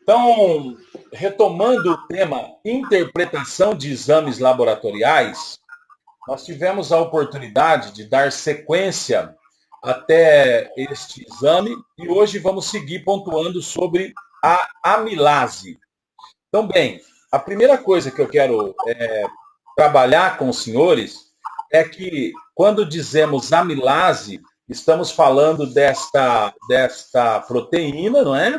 Então, retomando o tema interpretação de exames laboratoriais, nós tivemos a oportunidade de dar sequência até este exame e hoje vamos seguir pontuando sobre a amilase. Então, bem, a primeira coisa que eu quero trabalhar com os senhores é que quando dizemos amilase, estamos falando desta proteína, não é?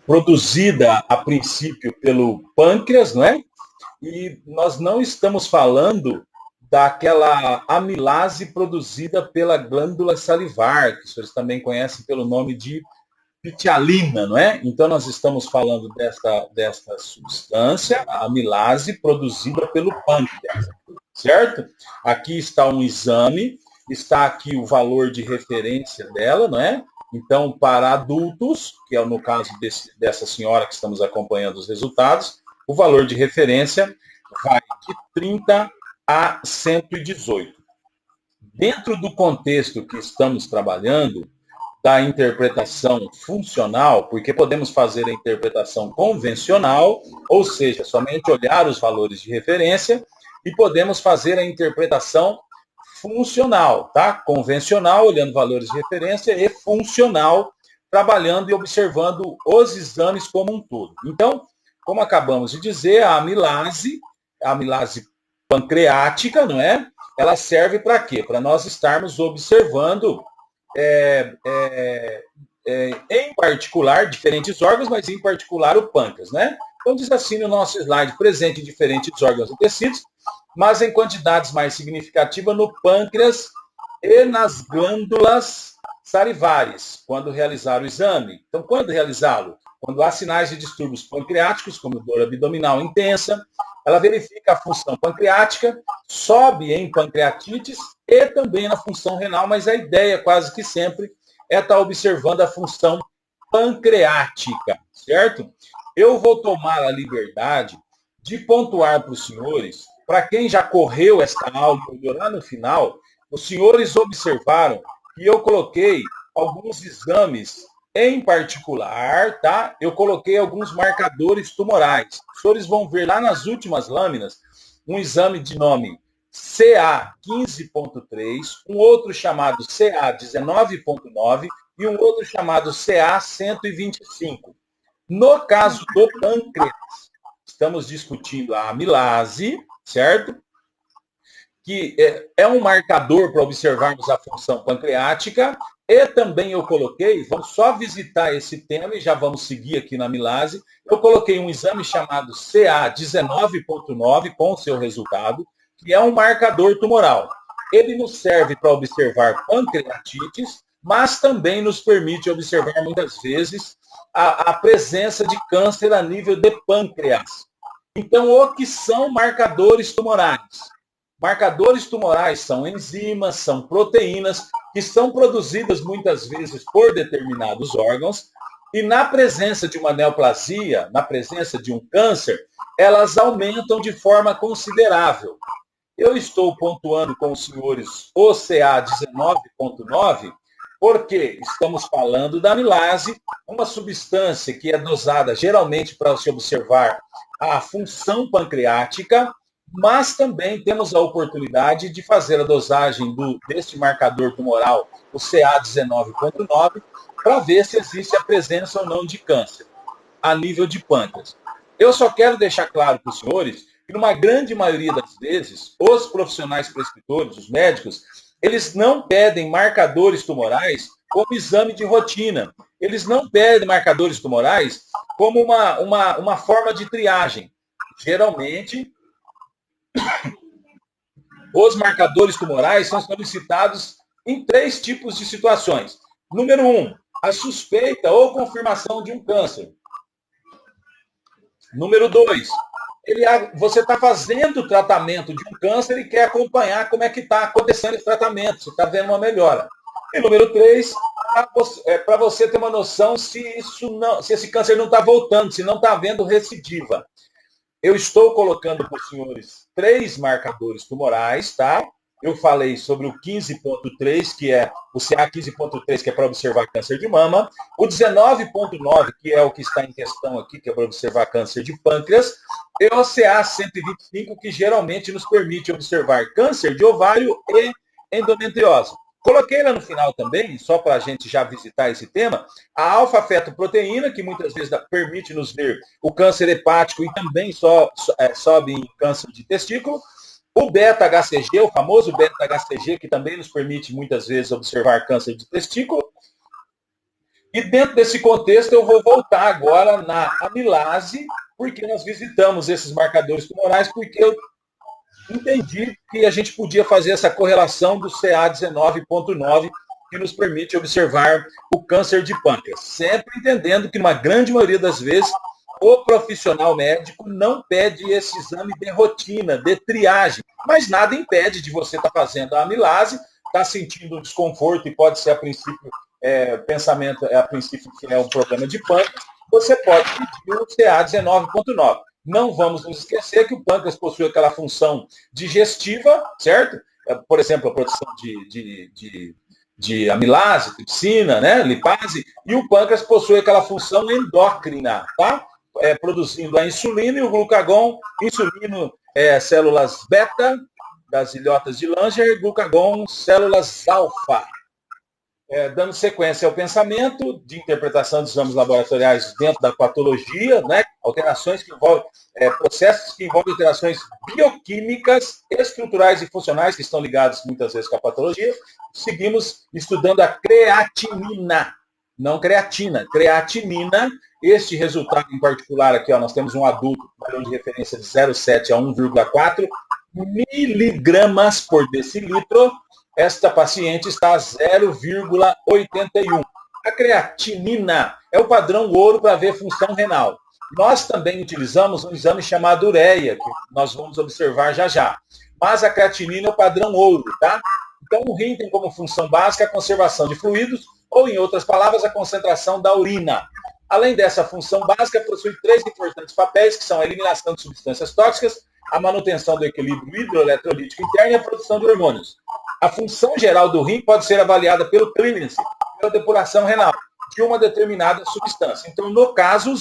Produzida a princípio pelo pâncreas, não é? E nós não estamos falando daquela amilase produzida pela glândula salivar, que os senhores também conhecem pelo nome de pitialina, não é? Então nós estamos falando desta substância, a amilase, produzida pelo pâncreas, certo? Aqui está um exame, está aqui o valor de referência dela, não é? Então, para adultos, que é no caso dessa senhora que estamos acompanhando os resultados, o valor de referência vai de 30 a 118. Dentro do contexto que estamos trabalhando, da interpretação funcional, porque podemos fazer a interpretação convencional, ou seja, somente olhar os valores de referência, e podemos fazer a interpretação funcional, tá? Convencional, olhando valores de referência, e funcional, trabalhando e observando os exames como um todo. Então, como acabamos de dizer, a amilase pancreática, não é? Ela serve para quê? Para nós estarmos observando em particular, diferentes órgãos, mas em particular o pâncreas, né? Então diz assim no nosso slide, presente em diferentes órgãos e tecidos, mas em quantidades mais significativas no pâncreas e nas glândulas salivares, quando realizar o exame. Então, quando realizá-lo? Quando há sinais de distúrbios pancreáticos, como dor abdominal intensa, ela verifica a função pancreática, sobe em pancreatites e também na função renal, mas a ideia quase que sempre é estar observando a função pancreática, certo? Eu vou tomar a liberdade de pontuar para os senhores, para quem já correu esta aula e olhou lá no final, os senhores observaram que eu coloquei alguns exames em particular, tá? Eu coloquei alguns marcadores tumorais. Os senhores vão ver lá nas últimas lâminas um exame de nome CA15.3, um outro chamado CA19.9 e um outro chamado CA125. No caso do pâncreas, estamos discutindo a amilase, certo? Que é um marcador para observarmos a função pancreática, e também eu coloquei, vamos só visitar esse tema e já vamos seguir aqui na amilase, eu coloquei um exame chamado CA19.9 com o seu resultado, que é um marcador tumoral. Ele nos serve para observar pancreatites, mas também nos permite observar muitas vezes a presença de câncer a nível de pâncreas. Então, o que são marcadores tumorais? Marcadores tumorais são enzimas, são proteínas que são produzidas muitas vezes por determinados órgãos e na presença de uma neoplasia, na presença de um câncer, elas aumentam de forma considerável. Eu estou pontuando com os senhores o CA19.9 porque estamos falando da amilase, uma substância que é dosada geralmente para se observar a função pancreática, mas também temos a oportunidade de fazer a dosagem deste marcador tumoral, o CA19.9, para ver se existe a presença ou não de câncer a nível de pâncreas. Eu só quero deixar claro para os senhores que, numa grande maioria das vezes, os profissionais prescritores, os médicos, eles não pedem marcadores tumorais como exame de rotina. Eles não pedem marcadores tumorais como uma forma de triagem. Geralmente, os marcadores tumorais são solicitados em 3 tipos de situações. Número 1, a suspeita ou confirmação de um câncer. Número 2, você está fazendo o tratamento de um câncer e quer acompanhar como é que está acontecendo esse tratamento, se está vendo uma melhora. E número 3, para você ter uma noção se esse câncer não está voltando, se não está havendo recidiva. Eu estou colocando para os senhores 3 marcadores tumorais, tá? eu falei sobre o 15.3, que é o CA 15.3, que é para observar câncer de mama, o 19.9, que é o que está em questão aqui, que é para observar câncer de pâncreas, e o CA 125, que geralmente nos permite observar câncer de ovário e endometriose. Coloquei lá no final também, só para a gente já visitar esse tema, a alfa-fetoproteína, que muitas vezes permite nos ver o câncer hepático e também sobe em câncer de testículo. O beta-HCG, o famoso beta-HCG, que também nos permite muitas vezes observar câncer de testículo. E dentro desse contexto eu vou voltar agora na amilase, porque nós visitamos esses marcadores tumorais, porque eu entendi que a gente podia fazer essa correlação do CA19.9, que nos permite observar o câncer de pâncreas. Sempre entendendo que, na grande maioria das vezes, o profissional médico não pede esse exame de rotina, de triagem, mas nada impede de você estar fazendo a amilase, estar sentindo um desconforto e pode ser, a princípio, pensamento, a princípio, que é um problema de pâncreas, você pode pedir o CA19.9. Não vamos nos esquecer que o pâncreas possui aquela função digestiva, certo? Por exemplo, a produção de amilase, tripsina, né? Lipase, e o pâncreas possui aquela função endócrina, tá? Produzindo a insulina e o glucagon, insulino, células beta, das ilhotas de Langer, glucagon, células alfa. Dando sequência ao pensamento de interpretação dos exames laboratoriais dentro da patologia, né? Alterações que envolvem, processos que envolvem alterações bioquímicas, estruturais e funcionais, que estão ligados muitas vezes com a patologia. Seguimos estudando a creatinina, não creatina, creatinina. Este resultado em particular aqui, ó, nós temos um adulto, padrão de referência de 0,7 a 1,4 miligramas por decilitro. Esta paciente está a 0,81. A creatinina é o padrão ouro para ver função renal. Nós também utilizamos um exame chamado ureia, que nós vamos observar já já. Mas a creatinina é o padrão ouro, tá? Então, o rim tem como função básica a conservação de fluidos, ou, em outras palavras, a concentração da urina. Além dessa função básica, possui 3 importantes papéis, que são a eliminação de substâncias tóxicas, a manutenção do equilíbrio hidroeletrolítico interno e a produção de hormônios. A função geral do rim pode ser avaliada pelo clearance, pela depuração renal, de uma determinada substância. Então, no caso,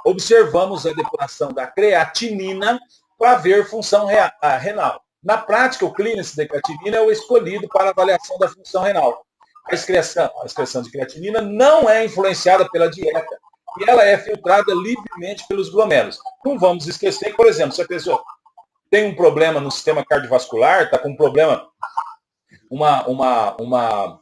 observamos a depuração da creatinina para ver função renal. Na prática, o clearance de creatinina é o escolhido para avaliação da função renal. A excreção de creatinina não é influenciada pela dieta e ela é filtrada livremente pelos glomérulos. Não vamos esquecer que, por exemplo, se a pessoa tem um problema no sistema cardiovascular, está com um problema, uma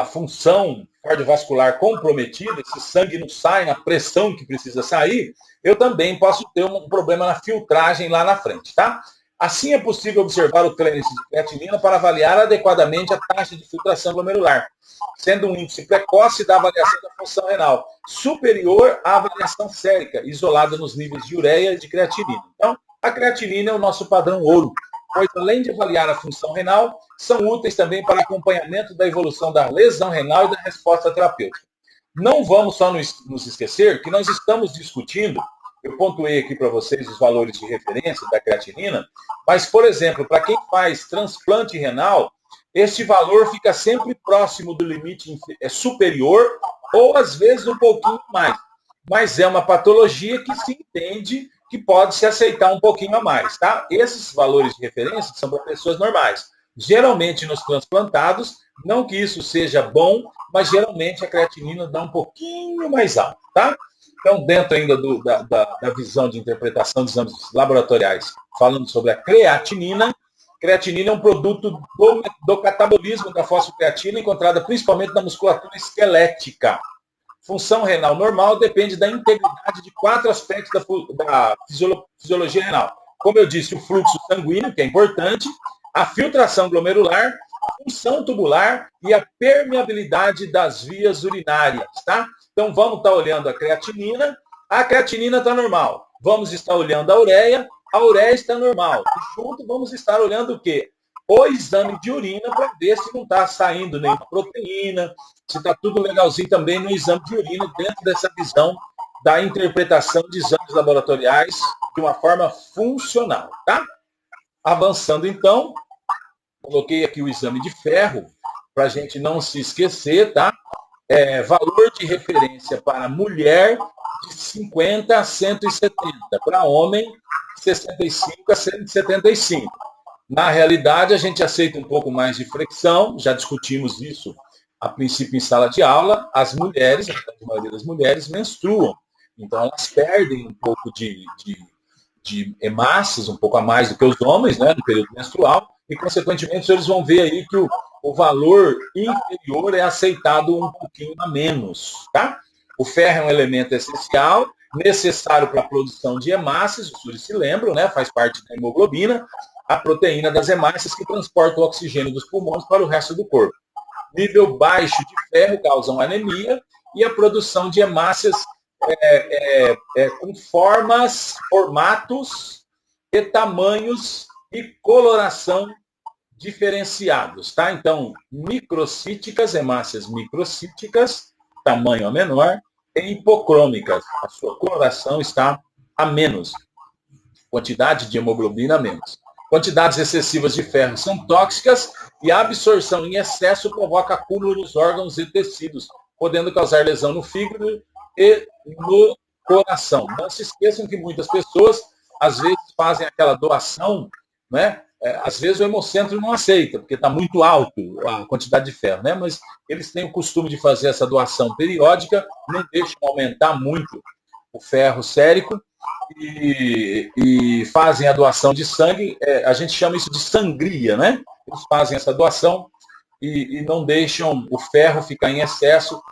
função cardiovascular comprometida, esse sangue não sai na pressão que precisa sair, eu também posso ter um problema na filtragem lá na frente, tá? Assim é possível observar o clearance de creatinina para avaliar adequadamente a taxa de filtração glomerular, sendo um índice precoce da avaliação da função renal, superior à avaliação sérica, isolada nos níveis de ureia e de creatinina. Então, a creatinina é o nosso padrão ouro, pois além de avaliar a função renal, são úteis também para acompanhamento da evolução da lesão renal e da resposta terapêutica. Não vamos só nos esquecer que nós estamos discutindo, eu pontuei aqui para vocês os valores de referência da creatinina, mas, por exemplo, para quem faz transplante renal, este valor fica sempre próximo do limite superior ou, às vezes, um pouquinho mais. Mas é uma patologia que se entende que pode se aceitar um pouquinho a mais, tá? Esses valores de referência são para pessoas normais. Geralmente, nos transplantados, não que isso seja bom, mas geralmente a creatinina dá um pouquinho mais alto, tá? Então, dentro ainda da visão de interpretação dos exames laboratoriais, falando sobre a creatinina, creatinina é um produto do catabolismo da fosfocreatina, encontrada principalmente na musculatura esquelética. Função renal normal depende da integridade de 4 aspectos da fisiologia renal. Como eu disse, o fluxo sanguíneo, que é importante, a filtração glomerular, a função tubular e a permeabilidade das vias urinárias, tá? Então, vamos estar olhando a creatinina está normal. Vamos estar olhando a ureia está normal. E junto vamos estar olhando o quê? O exame de urina para ver se não está saindo nenhuma proteína, se está tudo legalzinho também no exame de urina, dentro dessa visão da interpretação de exames laboratoriais de uma forma funcional, tá? Avançando, então, Coloquei aqui o exame de ferro, para a gente não se esquecer, tá? Valor de referência para mulher de 50 a 170, para homem de 65 a 175. Na realidade, a gente aceita um pouco mais de flexão, já discutimos isso a princípio em sala de aula. As mulheres, a maioria das mulheres, menstruam, então elas perdem um pouco de hemácias, um pouco a mais do que os homens, né, no período menstrual, e, consequentemente, os senhores vão ver aí que o valor inferior é aceitado um pouquinho a menos, tá? O ferro é um elemento essencial, necessário para a produção de hemácias, os senhores se lembram, né, faz parte da hemoglobina, a proteína das hemácias que transporta o oxigênio dos pulmões para o resto do corpo. Nível baixo de ferro causam anemia e a produção de hemácias com formatos e tamanhos e coloração diferenciados, tá? Então, microcíticas, hemácias microcíticas, tamanho a menor, e hipocrômicas, a sua coloração está a menos, quantidade de hemoglobina a menos. Quantidades excessivas de ferro são tóxicas e a absorção em excesso provoca acúmulo nos órgãos e tecidos, podendo causar lesão no fígado e no coração. Não se esqueçam que muitas pessoas, às vezes, fazem aquela doação, né? Às vezes o hemocentro não aceita, porque está muito alto a quantidade de ferro, né? Mas eles têm o costume de fazer essa doação periódica, não deixam aumentar muito o ferro sérico e fazem a doação de sangue. A gente chama isso de sangria, né? Eles fazem essa doação e não deixam o ferro ficar em excesso,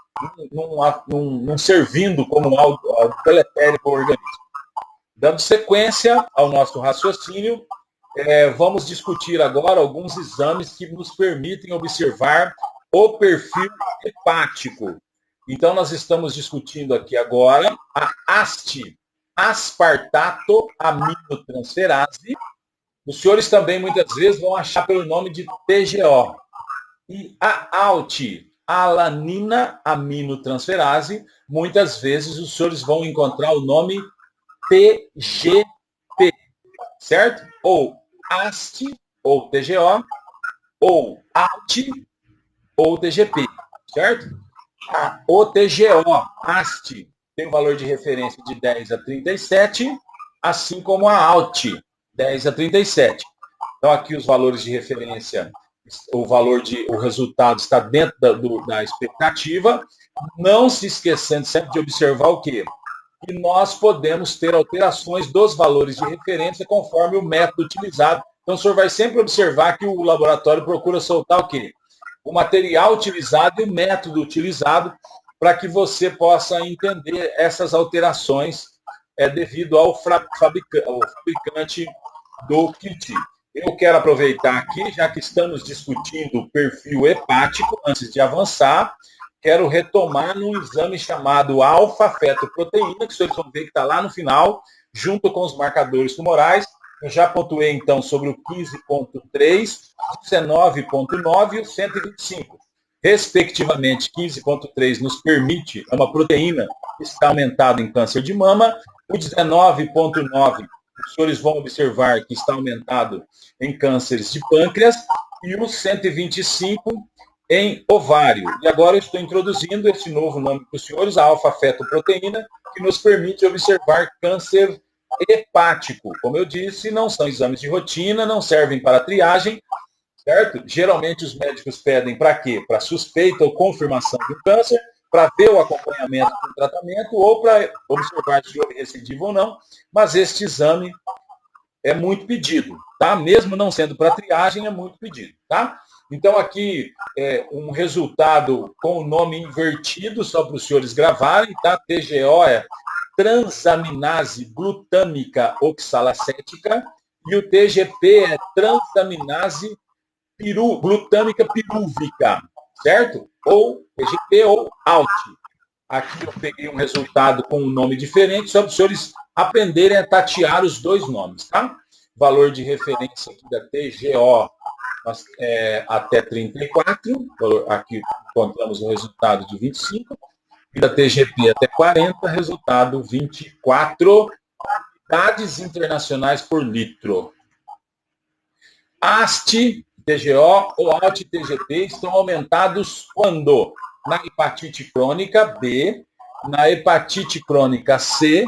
não servindo como algo deletério para o organismo. Dando sequência ao nosso raciocínio, vamos discutir agora alguns exames que nos permitem observar o perfil hepático. Então, nós estamos discutindo aqui agora a AST, aspartato aminotransferase. Os senhores também, muitas vezes, vão achar pelo nome de TGO. E a ALT, alanina aminotransferase, muitas vezes os senhores vão encontrar o nome TGP, certo? Ou AST, ou TGO, ou ALT, ou TGP, certo? O TGO, AST, tem um valor de referência de 10 a 37, assim como a ALT, 10 a 37. Então, aqui os valores de referência, o resultado está dentro da expectativa, não se esquecendo sempre de observar o quê? Que nós podemos ter alterações dos valores de referência conforme o método utilizado. Então, o senhor vai sempre observar que o laboratório procura soltar o quê? O material utilizado e o método utilizado para que você possa entender essas alterações devido ao fabricante do kit. Eu quero aproveitar aqui, já que estamos discutindo o perfil hepático, antes de avançar, quero retomar num exame chamado alfa-fetoproteína, que vocês vão ver que está lá no final, junto com os marcadores tumorais. Eu já pontuei, então, sobre o 15.3, 19.9 e o 125. Respectivamente, 15.3 nos permite, é uma proteína que está aumentada em câncer de mama, o 19.9, os senhores vão observar que está aumentado em cânceres de pâncreas, e o 125 em ovário. E agora eu estou introduzindo esse novo nome para os senhores, a alfa-fetoproteína, que nos permite observar câncer hepático. Como eu disse, não são exames de rotina, não servem para triagem, certo? Geralmente os médicos pedem para quê? Para suspeita ou confirmação de um câncer, para ver o acompanhamento do tratamento ou para observar se houve recidiva ou não, mas este exame é muito pedido, tá? Mesmo não sendo para triagem, é muito pedido, tá? Então, aqui, um resultado com o nome invertido, só para os senhores gravarem, tá? TGO é transaminase glutâmica oxalacética, e o TGP é transaminase glutâmica pirúvica, certo? Ou TGP ou ALT. Aqui eu peguei um resultado com um nome diferente, só para os senhores aprenderem a tatear os dois nomes, tá? Valor de referência aqui da TGO até 34, aqui encontramos o resultado de 25, e da TGP até 40, resultado 24 unidades internacionais por litro. AST TGO ou ALT-TGP estão aumentados quando? Na hepatite crônica B, na hepatite crônica C,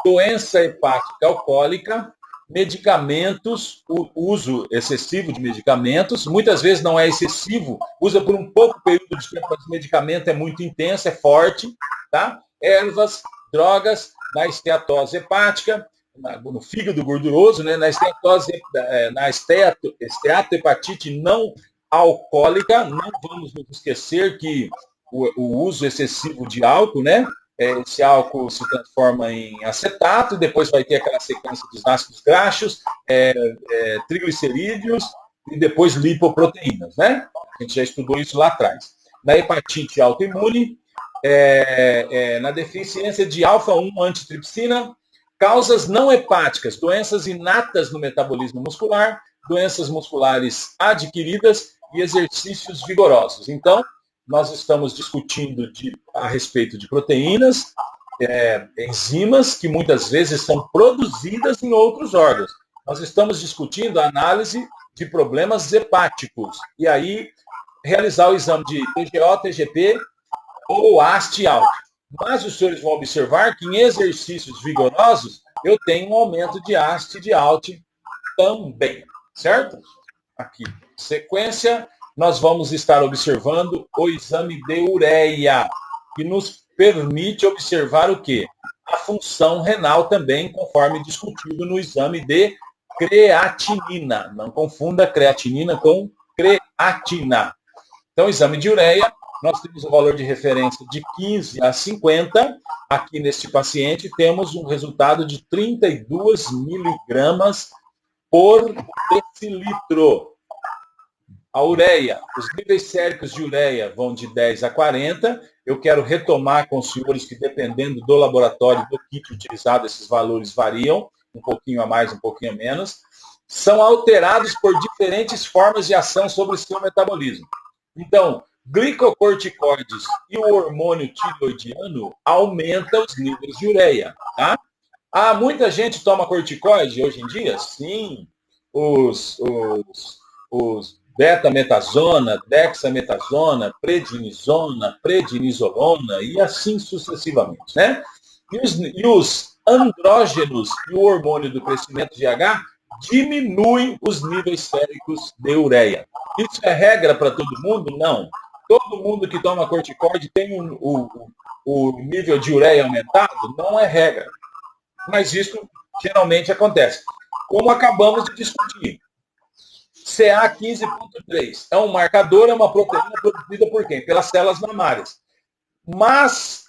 doença hepática alcoólica, medicamentos, o uso excessivo de medicamentos, muitas vezes não é excessivo, usa por um pouco período de tempo, mas o medicamento é muito intenso, é forte, tá? Ervas, drogas, na esteatose hepática, no fígado gorduroso, né? Na esteatose, na esteatohepatite não alcoólica, não vamos nos esquecer que o uso excessivo de álcool, né? Esse álcool se transforma em acetato, depois vai ter aquela sequência dos ácidos graxos, triglicerídeos e depois lipoproteínas, né? A gente já estudou isso lá atrás. Na hepatite autoimune, na deficiência de alfa-1 antitripsina, causas não hepáticas, doenças inatas no metabolismo muscular, doenças musculares adquiridas e exercícios vigorosos. Então, nós estamos discutindo a respeito de proteínas, enzimas que muitas vezes são produzidas em outros órgãos. Nós estamos discutindo a análise de problemas hepáticos. E aí, realizar o exame de TGO, TGP ou AST-ALT. Mas os senhores vão observar que em exercícios vigorosos, eu tenho um aumento de AST e de ALT também, certo? Aqui, sequência, nós vamos estar observando o exame de ureia, que nos permite observar o quê? A função renal também, conforme discutido no exame de creatinina. Não confunda creatinina com creatina. Então, exame de ureia, nós temos um valor de referência de 15 a 50. Aqui neste paciente temos um resultado de 32 miligramas por decilitro. A ureia, os níveis séricos de ureia vão de 10 a 40. Eu quero retomar com os senhores que, dependendo do laboratório, do kit utilizado, esses valores variam, um pouquinho a mais, um pouquinho a menos. São alterados por diferentes formas de ação sobre o seu metabolismo. Então, glicocorticoides e o hormônio tireoidiano aumentam os níveis de ureia, tá? Muita gente toma corticoide hoje em dia? Sim. Os betametasona, dexametasona, prednisona, prednisolona e assim sucessivamente, né? E os andrógenos e o hormônio do crescimento GH diminuem os níveis séricos de ureia. Isso é regra para todo mundo? Não. Todo mundo que toma corticoide tem o nível de ureia aumentado? Não é regra. Mas isso geralmente acontece. Como acabamos de discutir, CA15.3 é um marcador, é uma proteína produzida por quem? Pelas células mamárias. Mas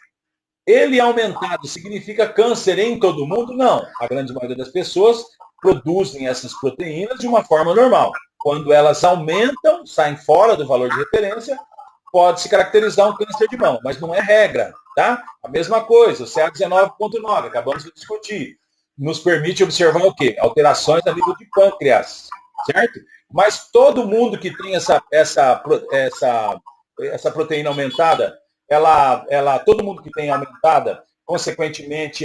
ele aumentado significa câncer em todo mundo? Não. A grande maioria das pessoas produzem essas proteínas de uma forma normal. Quando elas aumentam, saem fora do valor de referência, pode se caracterizar um câncer de mão, mas não é regra, tá? A mesma coisa, o CA19.9, acabamos de discutir, nos permite observar o quê? Alterações a nível de pâncreas, certo? Mas todo mundo que tem essa proteína aumentada, todo mundo que tem aumentada, consequentemente,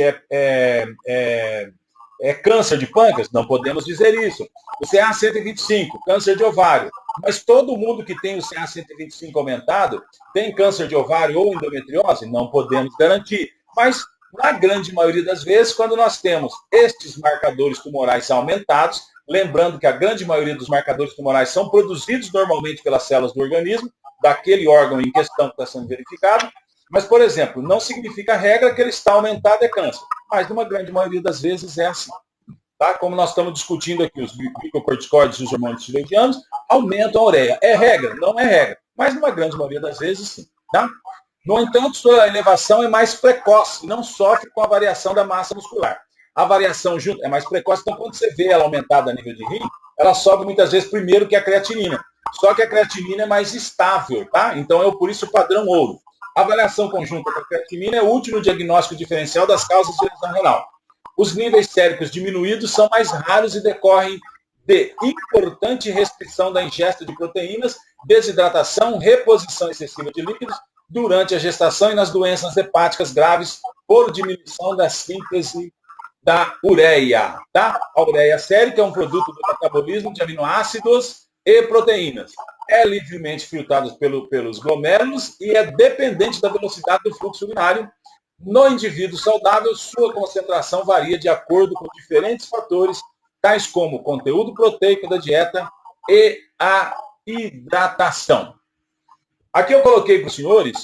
é câncer de pâncreas? Não podemos dizer isso. O CA125, câncer de ovário. Mas todo mundo que tem o CA125 aumentado tem câncer de ovário ou endometriose? Não podemos garantir. Mas, na grande maioria das vezes, quando nós temos estes marcadores tumorais aumentados, lembrando que a grande maioria dos marcadores tumorais são produzidos normalmente pelas células do organismo, daquele órgão em questão que está sendo verificado, mas, por exemplo, não significa a regra que ele está aumentado é câncer, mas numa grande maioria das vezes é assim. Tá? Como nós estamos discutindo aqui, os glicocorticoides e os hormônios tireoidianos aumentam a ureia. É regra? Não é regra, mas numa grande maioria das vezes sim. Tá? No entanto, sua elevação é mais precoce, não sofre com a variação da massa muscular. A variação junto é mais precoce, então quando você vê ela aumentada a nível de rim, ela sobe muitas vezes primeiro que a creatinina. Só que a creatinina é mais estável, tá? Então é por isso o padrão ouro. A avaliação conjunta com a creatinina é útil no diagnóstico diferencial das causas de lesão renal. Os níveis séricos diminuídos são mais raros e decorrem de importante restrição da ingesta de proteínas, desidratação, reposição excessiva de líquidos durante a gestação e nas doenças hepáticas graves por diminuição da síntese da ureia. Tá? A ureia sérica é um produto do metabolismo de aminoácidos e proteínas. É livremente filtrado pelos glomérulos e é dependente da velocidade do fluxo urinário. No indivíduo saudável, sua concentração varia de acordo com diferentes fatores, tais como o conteúdo proteico da dieta e a hidratação. Aqui eu coloquei para os senhores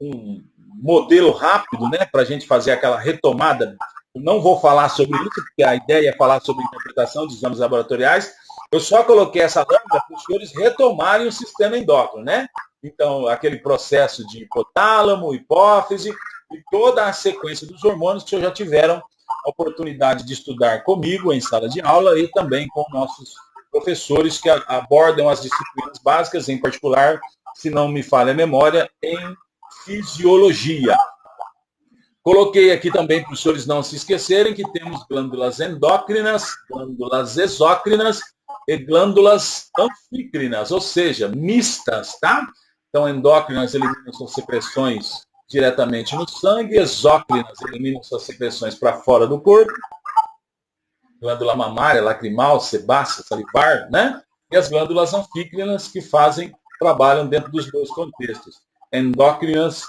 um modelo rápido, né, para a gente fazer aquela retomada. Eu não vou falar sobre isso, porque a ideia é falar sobre interpretação de exames laboratoriais. Eu só coloquei essa lâmina para os senhores retomarem o sistema endócrino, né? Então, aquele processo de hipotálamo, hipófise e toda a sequência dos hormônios que vocês já tiveram a oportunidade de estudar comigo em sala de aula e também com nossos professores que abordam as disciplinas básicas, em particular, se não me falha a memória, em fisiologia. Coloquei aqui também para os senhores não se esquecerem que temos glândulas endócrinas, glândulas exócrinas e glândulas anfícrinas, ou seja, mistas, tá? Então, endócrinas eliminam suas secreções diretamente no sangue, exócrinas eliminam suas secreções para fora do corpo, glândula mamária, lacrimal, sebácea, salivar, né? E as glândulas anfícrinas que trabalham dentro dos dois contextos, endócrinas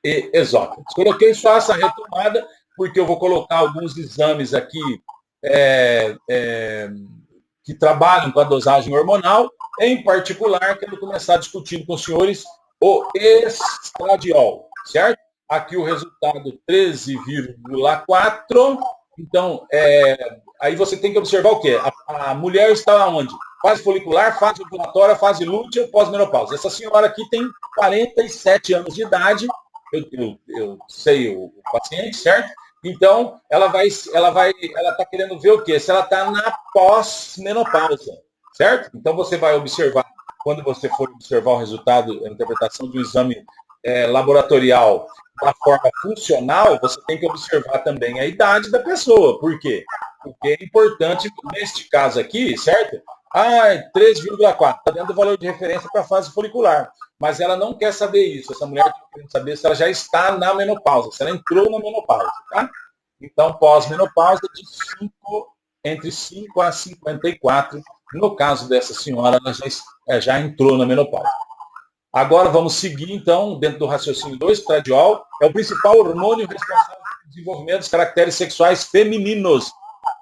e exócrinas. Coloquei só essa retomada, porque eu vou colocar alguns exames aqui que trabalham com a dosagem hormonal. Em particular, quero começar discutindo com os senhores o estradiol, certo? Aqui o resultado 13,4. Então, aí você tem que observar o quê? A mulher está onde? Fase folicular, fase ovulatória, fase lútea, pós-menopausa. Essa senhora aqui tem 47 anos de idade, eu sei o paciente, certo? Então, ela está querendo ver o quê? Se ela está na pós-menopausa, certo? Então, você vai observar, quando você for observar o resultado, a interpretação do exame laboratorial da forma funcional, você tem que observar também a idade da pessoa. Por quê? Porque é importante, neste caso aqui, certo? 3,4, está dentro do valor de referência para a fase folicular. Mas ela não quer saber isso. Essa mulher quer saber se ela já está na menopausa, se ela entrou na menopausa, tá? Então, pós-menopausa, entre 5 a 54. No caso dessa senhora, ela já entrou na menopausa. Agora vamos seguir, então, dentro do raciocínio do estradiol. É o principal hormônio responsável pelo desenvolvimento dos caracteres sexuais femininos.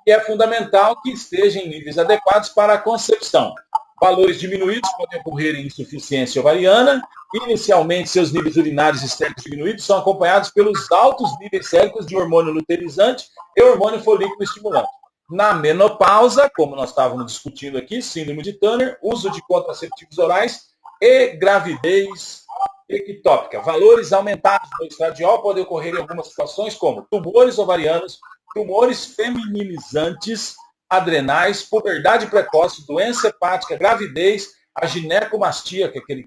E é fundamental que esteja em níveis adequados para a concepção. Valores diminuídos podem ocorrer em insuficiência ovariana. Inicialmente, seus níveis urinários e séricos diminuídos são acompanhados pelos altos níveis séricos de hormônio luteinizante e hormônio folículo estimulante. Na menopausa, como nós estávamos discutindo aqui, síndrome de Turner, uso de contraceptivos orais e gravidez ectópica. Valores aumentados do estradiol podem ocorrer em algumas situações, como tumores ovarianos, tumores feminilizantes, adrenais, puberdade precoce, doença hepática, gravidez, a ginecomastia, que é aquele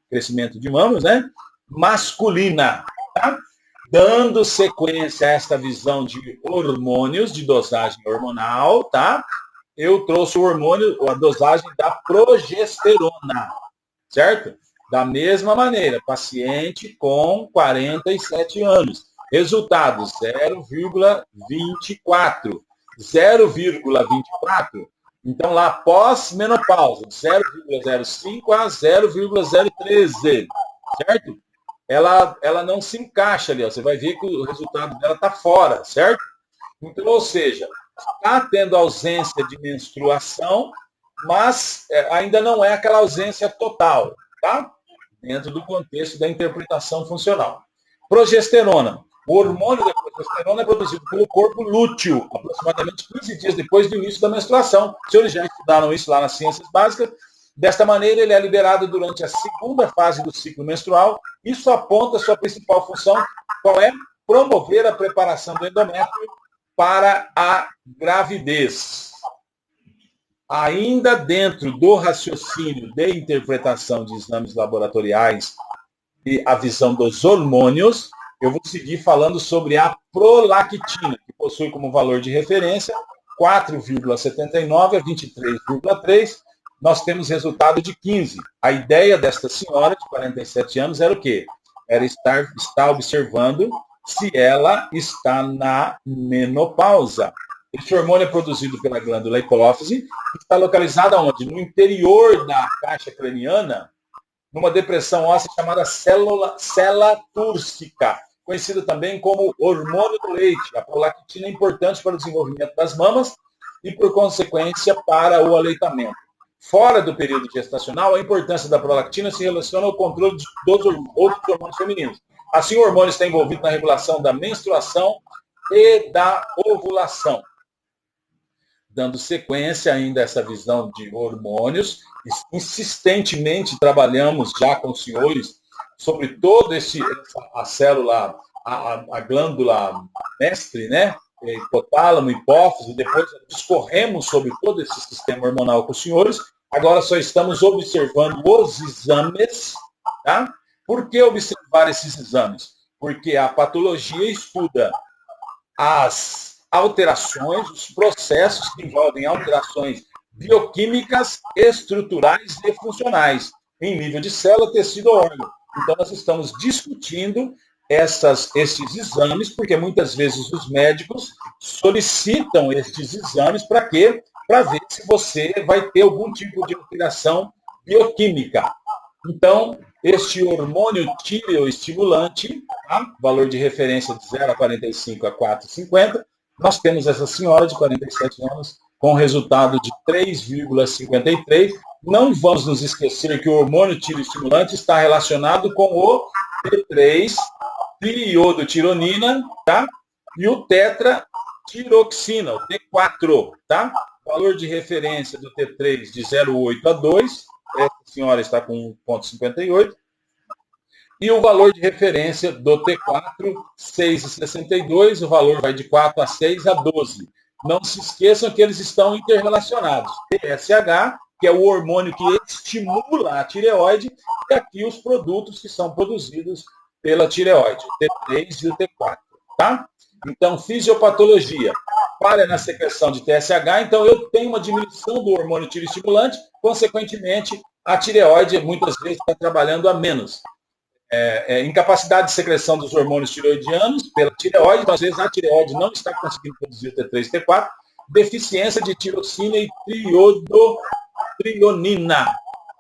crescimento de mamas, né? Masculina. Tá? Dando sequência a esta visão de hormônios, de dosagem hormonal, tá? Eu trouxe o hormônio, a dosagem da progesterona, certo? Da mesma maneira, paciente com 47 anos. Resultado, 0,24. 0,24. Então, lá, pós-menopausa, 0,05 a 0,013. Certo? Ela não se encaixa ali. Ó. Você vai ver que o resultado dela está fora, certo? Então, ou seja, está tendo ausência de menstruação, mas ainda não é aquela ausência total, tá? Dentro do contexto da interpretação funcional. Progesterona. O hormônio da progesterona é produzido pelo corpo lúteo, aproximadamente 15 dias depois do início da menstruação. Os senhores já estudaram isso lá nas ciências básicas. Desta maneira, ele é liberado durante a segunda fase do ciclo menstrual. Isso aponta a sua principal função, qual é? Promover a preparação do endométrio para a gravidez. Ainda dentro do raciocínio de interpretação de exames laboratoriais e a visão dos hormônios, eu vou seguir falando sobre a prolactina, que possui como valor de referência 4,79 a 23,3. Nós temos resultado de 15. A ideia desta senhora de 47 anos era o quê? Era estar observando se ela está na menopausa. Esse hormônio é produzido pela glândula hipófise, que está localizada onde? No interior da caixa craniana, numa depressão óssea chamada célula túrcica, conhecida também como hormônio do leite. A prolactina é importante para o desenvolvimento das mamas e, por consequência, para o aleitamento. Fora do período gestacional, a importância da prolactina se relaciona ao controle dos outros hormônios femininos. Assim, o hormônio está envolvido na regulação da menstruação e da ovulação. Dando sequência ainda a essa visão de hormônios, insistentemente trabalhamos já com os senhores sobre todo a célula, a glândula mestre, né? Hipotálamo, hipófise, depois discorremos sobre todo esse sistema hormonal com os senhores. Agora só estamos observando os exames, tá? Por que observar esses exames? Porque a patologia estuda as alterações, os processos que envolvem alterações bioquímicas, estruturais e funcionais, em nível de célula, tecido ou órgão. Então, nós estamos discutindo esses exames, porque muitas vezes os médicos solicitam estes exames para quê? Para ver se você vai ter algum tipo de alteração bioquímica. Então, este hormônio tireoestimulante, tá? Valor de referência de 0 a 45 a 4,50, nós temos essa senhora de 47 anos com resultado de 3,53. Não vamos nos esquecer que o hormônio tireoestimulante está relacionado com o T3, triiodotironina, tá? E o tetratiroxina, o T4, tá? Valor de referência do T3 de 0,8 a 2. Essa senhora está com 1,58. E o valor de referência do T4, 6,62. O valor vai de 4 a 6 a 12. Não se esqueçam que eles estão interrelacionados. TSH, que é o hormônio que estimula a tireoide, e aqui os produtos que são produzidos pela tireoide, o T3 e o T4. Tá? Então, fisiopatologia. Falha na secreção de TSH, então eu tenho uma diminuição do hormônio tireoestimulante, consequentemente, a tireoide muitas vezes está trabalhando a menos. Incapacidade de secreção dos hormônios tireoidianos pela tireoide, então, às vezes a tireoide não está conseguindo produzir o T3 e T4, deficiência de tiroxina e trionina,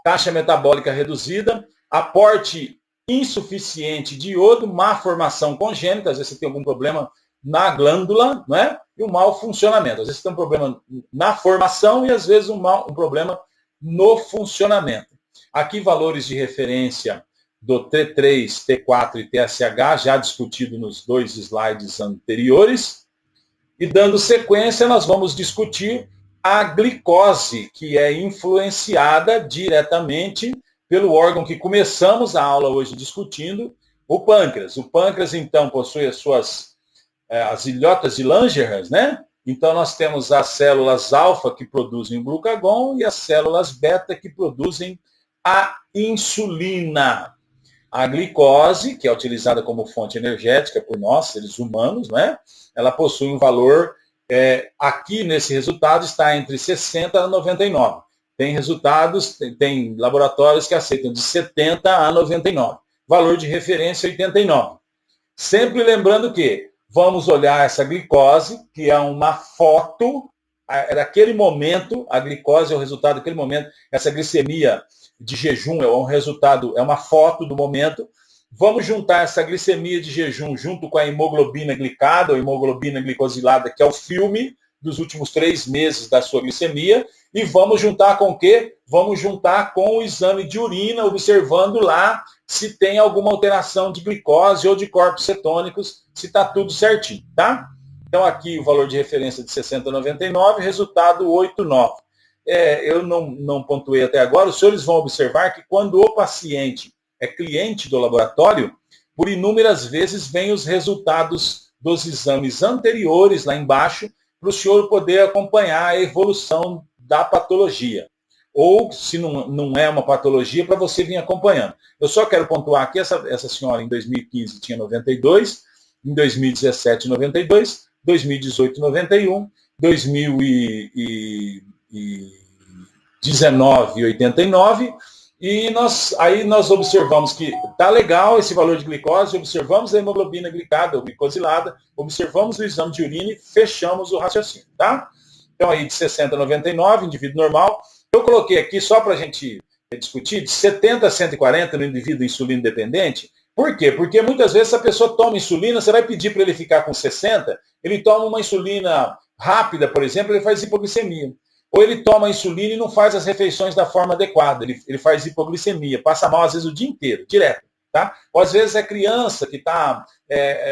taxa metabólica reduzida, aporte insuficiente de iodo, má formação congênita, às vezes você tem algum problema na glândula, né? E um mau funcionamento. Às vezes tem um problema na formação e às vezes um problema no funcionamento. Aqui valores de referência do T3, T4 e TSH, já discutido nos 2 slides anteriores. E dando sequência, nós vamos discutir a glicose, que é influenciada diretamente pelo órgão que começamos a aula hoje discutindo, o pâncreas. O pâncreas, então, possui as ilhotas de Langerhans, né? Então, nós temos as células alfa que produzem o glucagon e as células beta que produzem a insulina. A glicose, que é utilizada como fonte energética por nós, seres humanos, né? Ela possui um valor, aqui nesse resultado, está entre 60 a 99. Tem resultados, tem laboratórios que aceitam de 70 a 99. Valor de referência 89. Sempre lembrando que vamos olhar essa glicose, que é uma foto, daquele momento, a glicose é o resultado daquele momento, essa glicemia de jejum é um resultado, é uma foto do momento. Vamos juntar essa glicemia de jejum junto com a hemoglobina glicada, ou hemoglobina glicosilada, que é o filme dos últimos 3 meses da sua glicemia, e vamos juntar com o quê? Vamos juntar com o exame de urina, observando lá se tem alguma alteração de glicose ou de corpos cetônicos, se está tudo certinho, tá? Então, aqui o valor de referência de 60,99, resultado 8,9. Eu não pontuei até agora, os senhores vão observar que quando o paciente é cliente do laboratório, por inúmeras vezes vem os resultados dos exames anteriores lá embaixo, para o senhor poder acompanhar a evolução da patologia. Ou, se não é uma patologia, para você vir acompanhando. Eu só quero pontuar que essa senhora em 2015 tinha 92, em 2017 92, 2018 91, 2019 89, Aí nós observamos que está legal esse valor de glicose, observamos a hemoglobina glicada ou glicosilada, observamos o exame de urina e fechamos o raciocínio, tá? Então aí de 60 a 99, indivíduo normal. Eu coloquei aqui só para a gente discutir, de 70 a 140 no indivíduo insulino dependente. Por quê? Porque muitas vezes a pessoa toma insulina, você vai pedir para ele ficar com 60, ele toma uma insulina rápida, por exemplo, ele faz hipoglicemia. Ou ele toma insulina e não faz as refeições da forma adequada, ele faz hipoglicemia, passa mal às vezes o dia inteiro, direto. Tá? Ou às vezes é criança que está,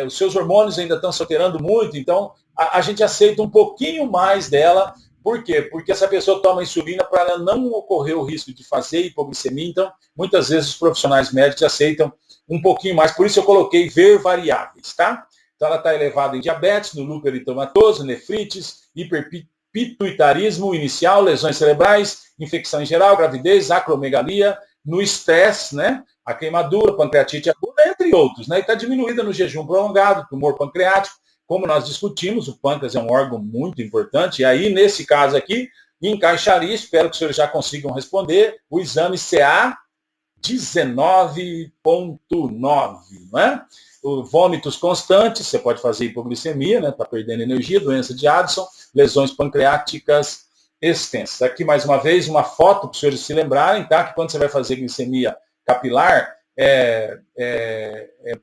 os seus hormônios ainda estão se alterando muito, então a gente aceita um pouquinho mais dela. Por quê? Porque essa pessoa toma insulina para ela não ocorrer o risco de fazer hipoglicemia, então muitas vezes os profissionais médicos aceitam um pouquinho mais, por isso eu coloquei ver variáveis, tá? Então ela está elevada em diabetes, no lúpus eritematoso, nefrites, hiperpituitarismo inicial, lesões cerebrais, infecção em geral, gravidez, acromegalia, no estresse, né? A queimadura, pancreatite aguda, entre outros, né? E está diminuída no jejum prolongado, tumor pancreático, como nós discutimos, o pâncreas é um órgão muito importante, e aí, nesse caso aqui, encaixaria, espero que os senhores já consigam responder, o exame CA 19,9, né? Vômitos constantes, você pode fazer hipoglicemia, né? Está perdendo energia, doença de Addison, lesões pancreáticas extensas. Aqui, mais uma vez, uma foto para os senhores se lembrarem, tá? Que quando você vai fazer glicemia capilar,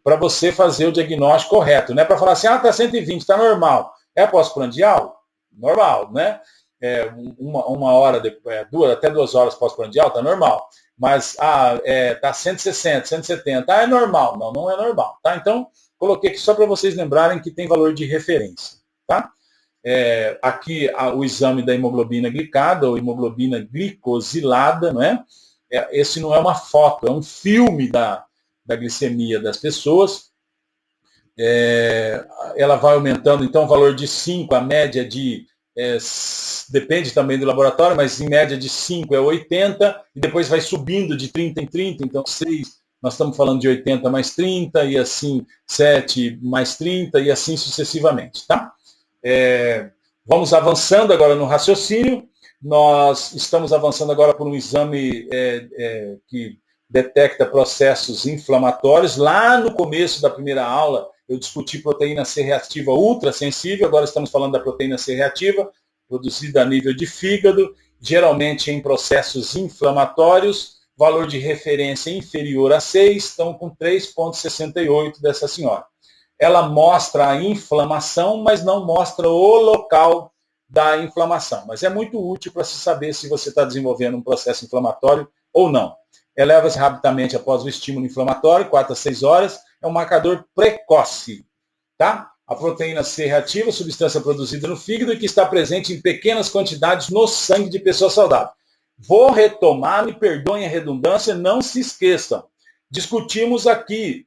para você fazer o diagnóstico correto, né? Para falar assim, está 120, está normal. É pós-prandial? Normal, né? Uma hora, até 2 horas pós-prandial, está normal. Mas está 160, 170, é normal. Não, não é normal. Tá? Então, coloquei aqui só para vocês lembrarem que tem valor de referência. Tá? Aqui o exame da hemoglobina glicada ou hemoglobina glicosilada, não é? Esse não é uma foto, é um filme da glicemia das pessoas. Ela vai aumentando, então, o valor de 5, a média de... depende também do laboratório, mas em média de 5 é 80, e depois vai subindo de 30 em 30, então 6, nós estamos falando de 80 mais 30, e assim 7 mais 30, e assim sucessivamente. Tá? Vamos avançando agora no raciocínio. Nós estamos avançando agora por um exame que detecta processos inflamatórios. Lá no começo da primeira aula, eu discuti proteína C reativa ultrassensível, agora estamos falando da proteína C reativa, produzida a nível de fígado, geralmente em processos inflamatórios, valor de referência inferior a 6, estão com 3,68 dessa senhora. Ela mostra a inflamação, mas não mostra o local da inflamação. Mas é muito útil para se saber se você está desenvolvendo um processo inflamatório ou não. Eleva-se rapidamente após o estímulo inflamatório, 4 a 6 horas, é um marcador precoce. Tá? A proteína C reativa, substância produzida no fígado e que está presente em pequenas quantidades no sangue de pessoa saudável. Vou retomar, me perdoem a redundância, não se esqueçam. Discutimos aqui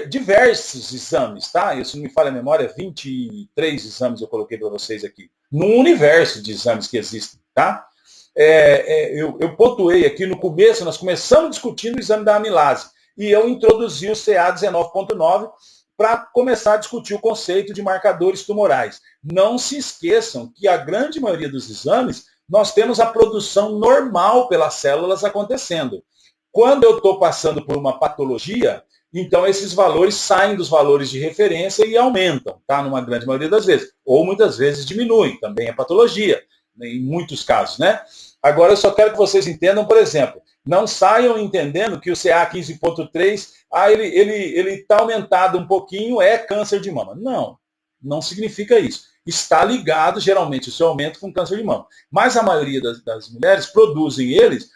diversos exames, tá? Isso não me falha a memória, 23 exames eu coloquei para vocês aqui. Num universo de exames que existem, tá? Eu pontuei aqui no começo, nós começamos discutindo o exame da amilase, e eu introduzi o CA 19,9 para começar a discutir o conceito de marcadores tumorais. Não se esqueçam que a grande maioria dos exames, nós temos a produção normal pelas células acontecendo. Quando eu estou passando por uma patologia, então esses valores saem dos valores de referência e aumentam, tá? Numa grande maioria das vezes. Ou muitas vezes diminuem, também é patologia, em muitos casos, né? Agora eu só quero que vocês entendam, por exemplo, não saiam entendendo que o CA 15,3, ele está aumentado um pouquinho, é câncer de mama. Não, não significa isso. Está ligado, geralmente, o seu aumento com câncer de mama. Mas a maioria das mulheres produzem eles,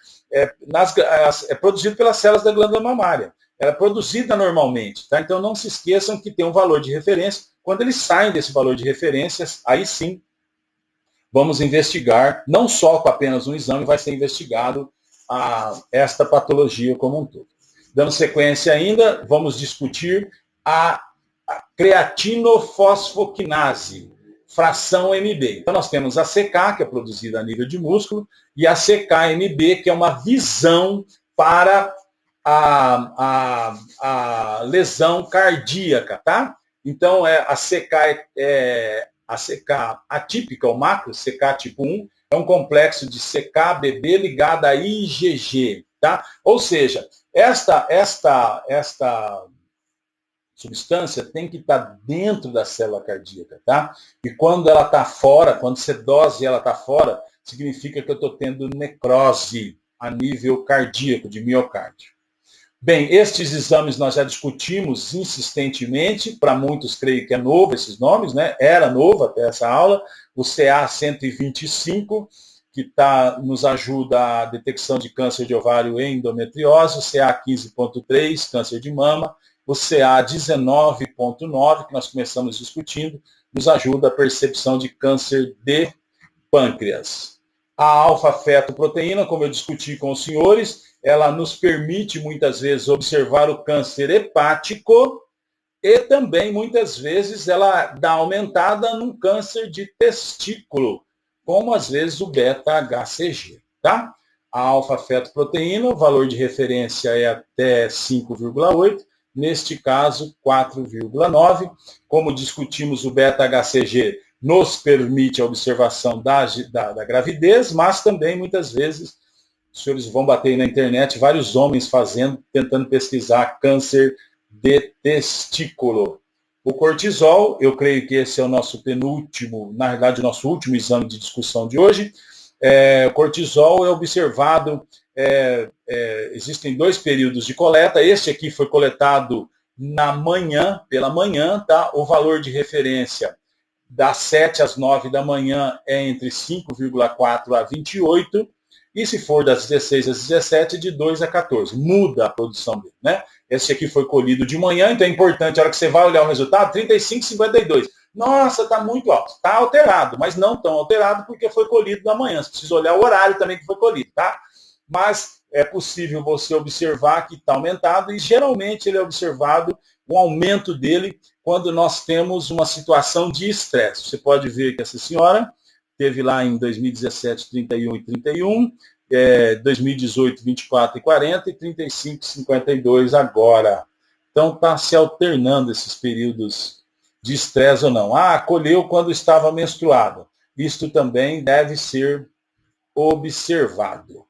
produzido pelas células da glândula mamária. Ela é produzida normalmente, tá? Então não se esqueçam que tem um valor de referência. Quando eles saem desse valor de referência, aí sim, vamos investigar, não só com apenas um exame, vai ser investigado esta patologia como um todo. Dando sequência ainda, vamos discutir a creatinofosfoquinase, fração MB. Então nós temos a CK, que é produzida a nível de músculo, e a CK-MB, que é uma visão para a lesão cardíaca, tá? Então a CK a CK atípica, o macro, CK tipo 1, é um complexo de CK, BB ligado a IgG, tá? Ou seja, esta substância tem que estar dentro da célula cardíaca, tá? E quando ela está fora, quando você dose e ela está fora, significa que eu estou tendo necrose a nível cardíaco, de miocárdio. Bem, estes exames nós já discutimos insistentemente, para muitos creio que é novo esses nomes, né? Era novo até essa aula, o CA 125, que nos ajuda a detecção de câncer de ovário e endometriose, o CA 15.3, câncer de mama, o CA 19.9, que nós começamos discutindo, nos ajuda a percepção de câncer de pâncreas. A alfa-fetoproteína, como eu discuti com os senhores, ela nos permite muitas vezes observar o câncer hepático e também muitas vezes ela dá aumentada num câncer de testículo, como às vezes o beta-HCG, tá? A alfa-fetoproteína, o valor de referência é até 5,8, neste caso 4,9. Como discutimos, o beta-HCG nos permite a observação da gravidez, mas também muitas vezes os senhores vão bater aí na internet, vários homens tentando pesquisar câncer de testículo. O cortisol, eu creio que esse é o nosso penúltimo, na verdade, o nosso último exame de discussão de hoje. O cortisol é observado, existem 2 períodos de coleta, este aqui foi coletado pela manhã, tá? O valor de referência das 7 às 9 da manhã é entre 5,4 a 28, e se for das 16 às 17, de 2 a 14. Muda a produção dele, né? Esse aqui foi colhido de manhã, então é importante, a hora que você vai olhar o resultado, 35,52. Nossa, está muito alto. Está alterado, mas não tão alterado porque foi colhido da manhã. Você precisa olhar o horário também que foi colhido, tá? Mas é possível você observar que está aumentado e geralmente ele é observado, um aumento dele, quando nós temos uma situação de estresse. Você pode ver que essa senhora teve lá em 2017, 31 e 31, 2018, 24 e 40 e 35 e 52 agora. Então está se alternando esses períodos de estresse ou não. Colheu quando estava menstruada. Isto também deve ser observado.